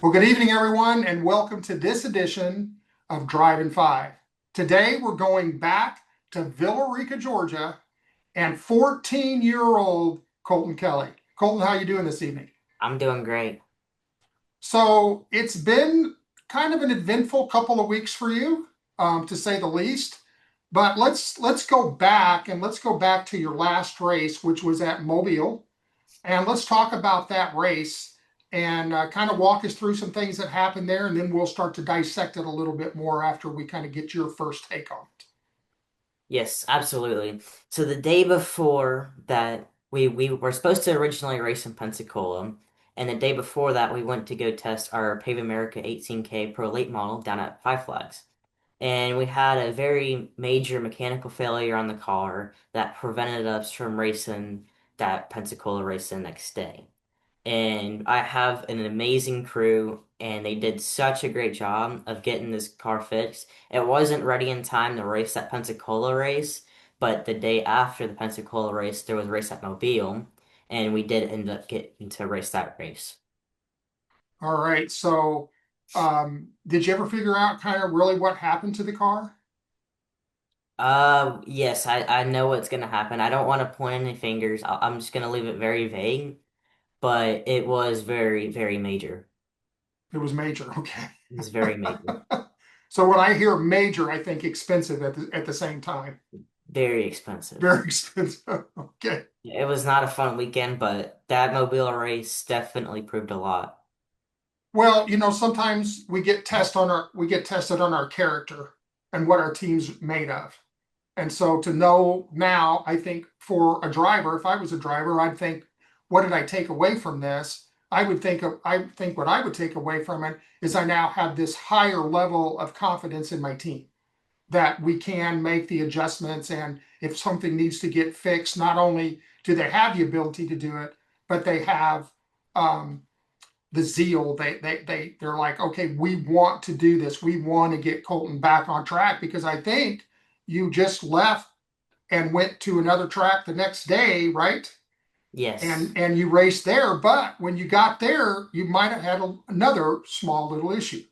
Well, good evening, everyone, and welcome to this edition of Driving Five. Today, we're going back to Villa Rica, Georgia, and 14-year-old Colton Kelly. Colton, how you doing this evening? I'm doing great. So it's been kind of an eventful couple of weeks for you, to say the least. But let's go back and let's go back to your last race, which was at Mobile, and let's talk about that race and kind of walk us through some things that happened there, and then we'll start to dissect it a little bit more after we kind of get your first take on it. Yes, absolutely. So the day before that, we were supposed to originally race in Pensacola, and the day before that, we went to go test our Pave America 18K Pro Late model down at Five Flags. And we had a very major mechanical failure on the car that prevented us from racing that Pensacola race the next day. And I have an amazing crew, and they did such a great job of getting this car fixed. It wasn't ready in time to race that Pensacola race, but the day after the Pensacola race, there was a race at Mobile, and we did end up getting to race that race. All right. So, did you ever figure out kind of really what happened to the car? Yes, I know what's gonna happen. I don't want to point any fingers. I'm just gonna leave it very vague, but it was very, very major. It was major. Okay. It was very major. So when I hear major, I think expensive at the same time. Very expensive. Very expensive. Okay. It was not a fun weekend, but that Mobile race definitely proved a lot. Well, sometimes we get tested on our character and what our team's made of. And so to know now, I think for a driver, if I was a driver, I'd think, what did I take away from this? I think what I would take away from it is I now have this higher level of confidence in my team that we can make the adjustments. And if something needs to get fixed, not only do they have the ability to do it, but they have um, the zeal. They're like, okay, we want to do this. We want to get Colton back on track because I think you just left and went to another track the next day, right? Yes, And you raced there, but when you got there, you might have had another small little issue.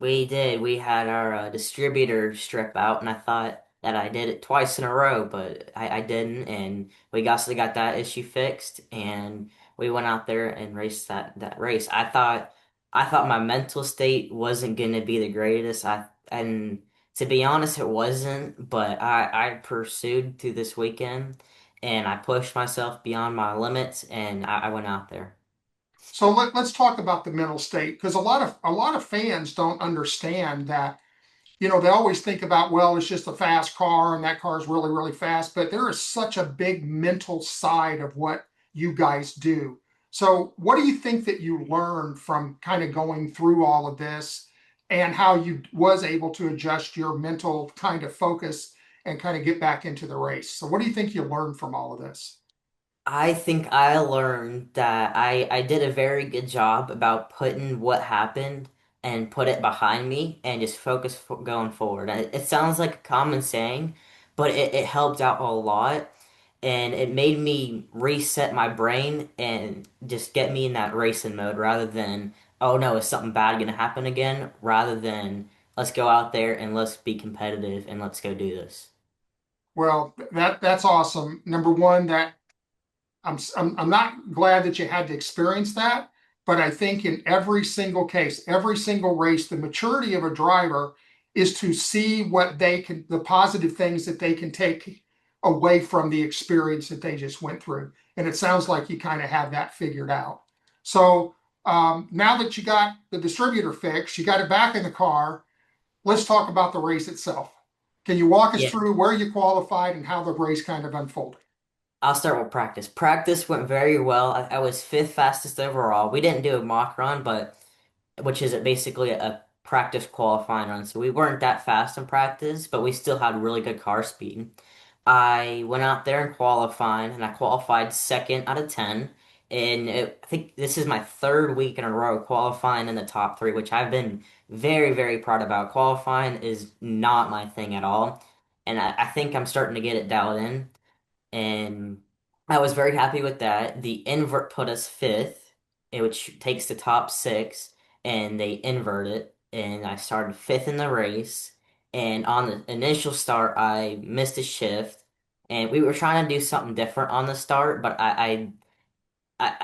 we did. We had our distributor strip out, and I thought that I did it twice in a row, but I didn't. And we also got that issue fixed, and we went out there and raced that race. I thought my mental state wasn't going to be the greatest. And to be honest, it wasn't. But I pursued through this weekend, and I pushed myself beyond my limits, and I went out there. So let's talk about the mental state because a lot of fans don't understand that. They always think about, well, it's just a fast car and that car is really, really fast, but there is such a big mental side of what you guys do. So, what do you think that you learned from kind of going through all of this and how you was able to adjust your mental kind of focus and kind of get back into the race? So, what do you think you learned from all of this? I think I learned that I did a very good job about putting what happened and put it behind me and just focus going forward. And it sounds like a common saying, but it helped out a lot and it made me reset my brain and just get me in that racing mode rather than, oh no, is something bad gonna happen again? Rather than let's go out there and let's be competitive and let's go do this. Well, that's awesome. Number one, that I'm not glad that you had to experience that, but I think in every single case, every single race, the maturity of a driver is to see what the positive things that they can take away from the experience that they just went through. And it sounds like you kind of have that figured out. So now that you got the distributor fixed, you got it back in the car. Let's talk about the race itself. Can you walk us Yeah. through where you qualified and how the race kind of unfolded? I'll start with practice. Practice went very well. I was fifth fastest overall. We didn't do a mock run, but which is basically a practice qualifying run. So we weren't that fast in practice, but we still had really good car speed. I went out there and qualified, and I qualified second out of 10. And I think this is my third week in a row qualifying in the top three, which I've been very, very proud about. Qualifying is not my thing at all. And I think I'm starting to get it dialed in. And I was very happy with that. The invert put us fifth, which takes the top six, and they invert it. And I started fifth in the race. And on the initial start, I missed a shift. And we were trying to do something different on the start, but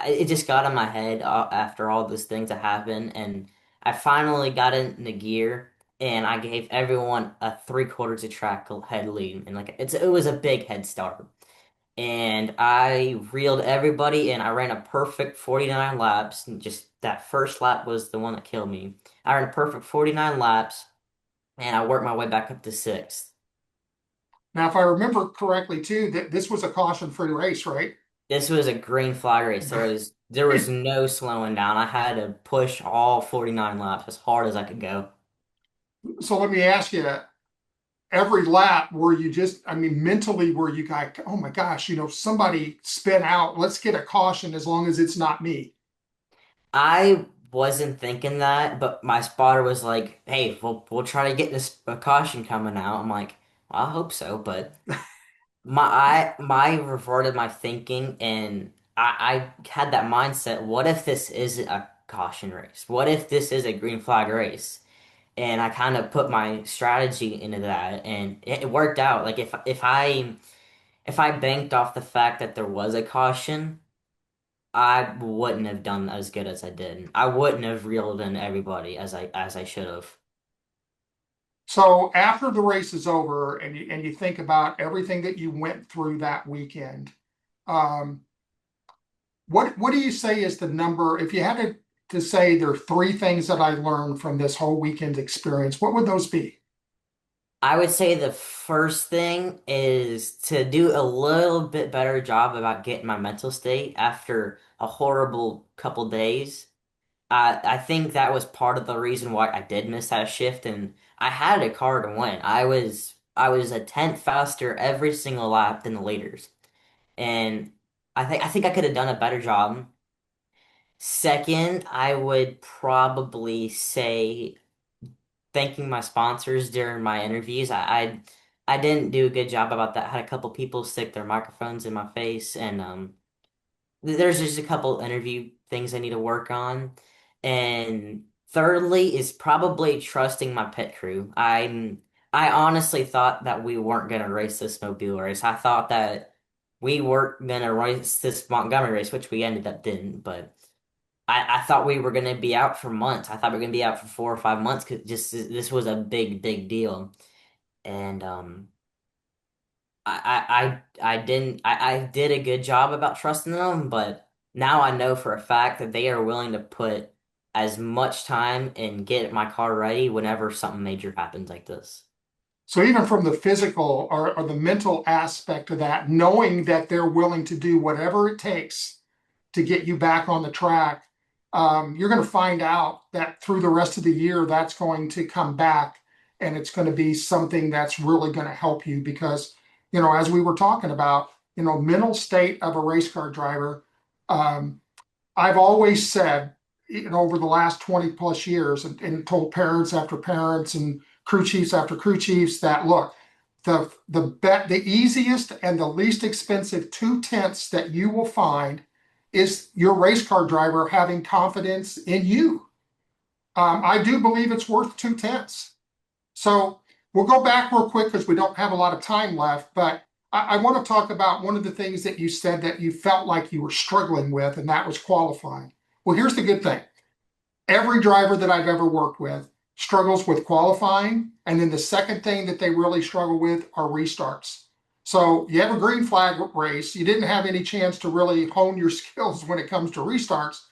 it just got in my head after all those things that happened, and I finally got into gear, and I gave everyone a three-quarters of track head lead, and like it was a big head start, and I reeled everybody, and I ran a perfect 49 laps, and just that first lap was the one that killed me. I ran a perfect 49 laps, and I worked my way back up to sixth. Now, if I remember correctly, too, that this was a caution-free race, right? This was a green flag race. There was no slowing down. I had to push all 49 laps as hard as I could go. So let me ask you, every lap were you just, I mean, mentally were you like, oh my gosh, somebody spin out, let's get a caution as long as it's not me. I wasn't thinking that, but my spotter was like, "Hey, we'll try to get this caution coming out." I'm like, "I hope so," but my reverted my thinking, and I had that mindset. What if this isn't a caution race? What if this is a green flag race? And I kind of put my strategy into that, and it worked out. Like if I banked off the fact that there was a caution, I wouldn't have done as good as I did. I wouldn't have reeled in everybody as I should have. So after the race is over and you think about everything that you went through that weekend, um, what do you say is the number? If you had to say there are three things that I learned from this whole weekend experience, what would those be? I would say the first thing is to do a little bit better job about getting my mental state after a horrible couple days. I think that was part of the reason why I did miss that shift, and I had a car to win. I was a tenth faster every single lap than the leaders, and I think I could have done a better job. Second, I would probably say thanking my sponsors during my interviews. I didn't do a good job about that. I had a couple people stick their microphones in my face, and there's just a couple interview things I need to work on. And thirdly is probably trusting my pit crew. I honestly thought that we weren't gonna race this Mobile race. I thought that we weren't gonna race this Montgomery race, which we ended up didn't, but. I thought we were going to be out for months. I thought we were going to be out for 4 or 5 months because just this was a big, big deal. And I didn't I did a good job about trusting them, but now I know for a fact that they are willing to put as much time and get my car ready whenever something major happens like this. So even from the physical or the mental aspect of that, knowing that they're willing to do whatever it takes to get you back on the track, you're going to find out that through the rest of the year, that's going to come back and it's going to be something that's really going to help you because, as we were talking about, mental state of a race car driver. Um, I've always said, over the last 20 plus years, and told parents after parents and crew chiefs after crew chiefs that look, the easiest and the least expensive two tenths that you will find is your race car driver having confidence in you. I do believe it's worth two tenths. So we'll go back real quick because we don't have a lot of time left, but I want to talk about one of the things that you said that you felt like you were struggling with, and that was qualifying. Well, here's the good thing. Every driver that I've ever worked with struggles with qualifying. And then the second thing that they really struggle with are restarts. So you have a green flag race. You didn't have any chance to really hone your skills when it comes to restarts.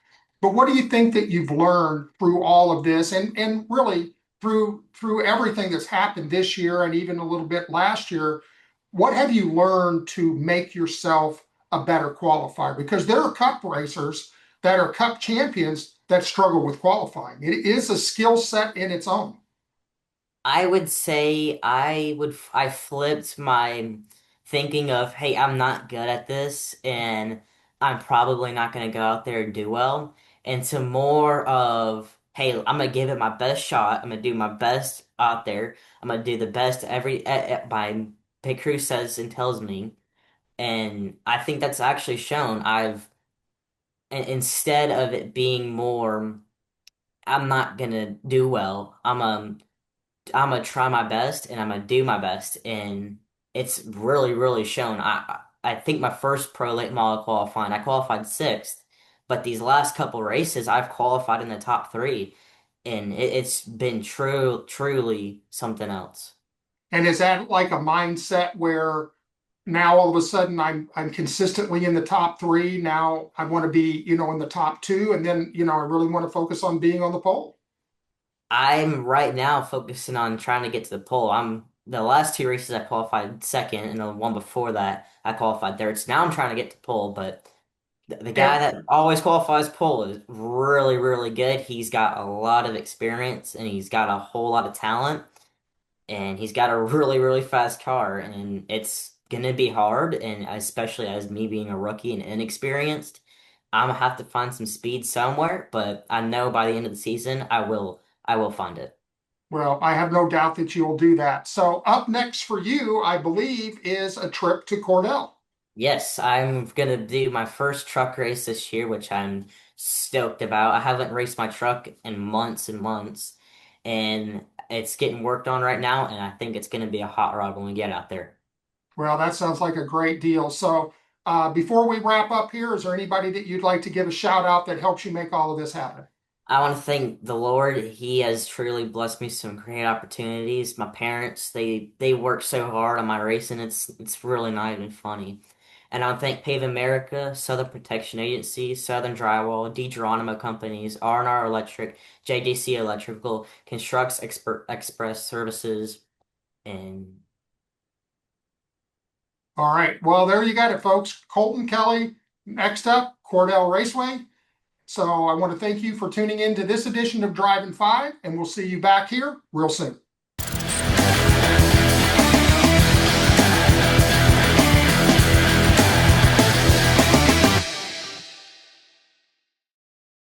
But what do you think that you've learned through all of this and really through everything that's happened this year and even a little bit last year? What have you learned to make yourself a better qualifier? Because there are cup racers that are cup champions that struggle with qualifying. It is a skill set in its own. I would say I flipped my thinking of, hey, I'm not good at this, and I'm probably not going to go out there and do well. And to more of, hey, I'm going to give it my best shot. I'm going to do my best out there. I'm going to do the best by pit crew says and tells me. And I think that's actually shown. Instead of it being more, I'm not going to do well. I'm gonna try my best and I'm gonna do my best, and it's really shown. I think my first pro late model qualifying, I qualified sixth, but these last couple races I've qualified in the top three, and it's been truly something else. And is that like a mindset where now all of a sudden I'm consistently in the top three? Now I want to be, in the top two, and then, I really want to focus on being on the pole. I'm right now focusing on trying to get to the pole. I'm the last two races I qualified second, and the one before that I qualified third. So now I'm trying to get to pole, but. The guy And that always qualifies pole is really good. He's got a lot of experience and he's got a whole lot of talent and he's got a really fast car and it's gonna be hard and especially as me being a rookie and inexperienced, I'm gonna have to find some speed somewhere, but I know by the end of the season I will find it. well, I have no doubt that you'll do that. So up next for you, I believe, is a trip to Cordell. Yes, I'm gonna do my first truck race this year, which I'm stoked about. I haven't raced my truck in months and months, and it's getting worked on right now, and I think it's gonna be a hot rod when we get out there. Well, that sounds like a great deal. So before we wrap up here, is there anybody that you'd like to give a shout out that helps you make all of this happen? I want to thank the Lord. He has truly blessed me some great opportunities. My parents, they work so hard on my racing. It's really not even funny. And I want to thank Pave America, Southern Protection Agency, Southern Drywall, D. Geronimo Companies, R&R Electric, JDC Electrical, Constructs Express Services, and All right. Well, there you got it, folks. Colton Kelly, next up, Cordell Raceway. So I want to thank you for tuning in to this edition of Driving Five, and we'll see you back here real soon.